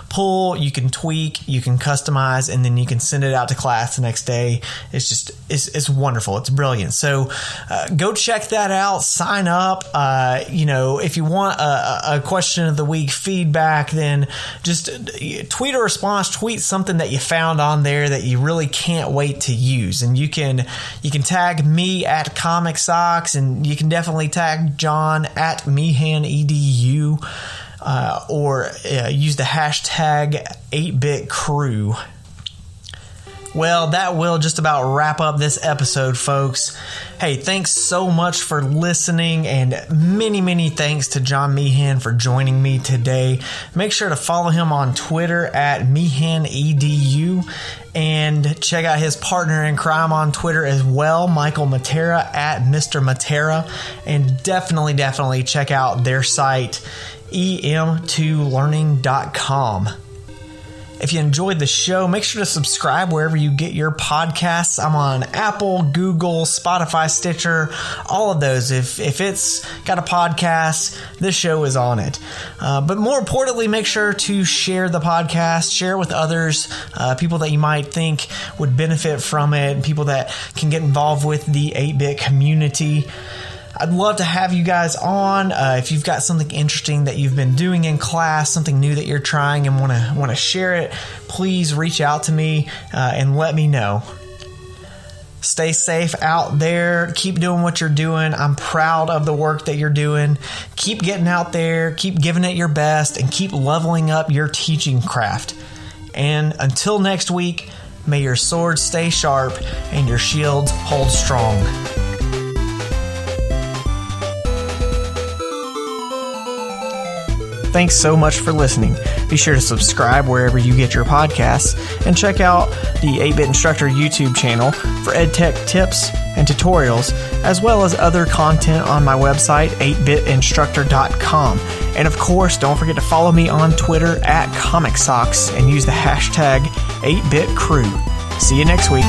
S1: pull, you can tweak, you can customize, and then you can send it out to class the next day. It's wonderful. It's brilliant. So go check that out. Sign up. If you want a question of the week feedback, then just tweet a response. Tweet something that you found on there that you really can't wait to use, and you can tag me at Comic Socks, and you can definitely tag John at Meehan EDU. Or use the hashtag 8bit crew. Well, that will just about wrap up this episode, folks. Hey, thanks so much for listening, and many, many thanks to John Meehan for joining me today. Make sure to follow him on Twitter at MeehanEDU, and check out his partner in crime on Twitter as well, Michael Matera at Mr. Matera, and definitely check out their site, em2learning.com. If you enjoyed the show, make sure to subscribe wherever you get your podcasts. I'm on Apple, Google, Spotify, Stitcher, all of those. If it's got a podcast, this show is on it. But more importantly, make sure to share the podcast, share it with others, people that you might think would benefit from it, people that can get involved with the 8-bit community. I'd love to have you guys on. If you've got something interesting that you've been doing in class, something new that you're trying and want to share it, please reach out to me and let me know. Stay safe out there. Keep doing what you're doing. I'm proud of the work that you're doing. Keep getting out there, keep giving it your best, and keep leveling up your teaching craft. And until next week, may your swords stay sharp and your shields hold strong. Thanks so much for listening. Be sure to subscribe wherever you get your podcasts, and check out the 8-Bit Instructor YouTube channel for EdTech tips and tutorials, as well as other content on my website, 8bitinstructor.com. And of course, don't forget to follow me on Twitter at Comic Socks and use the hashtag 8bitcrew. See you next week.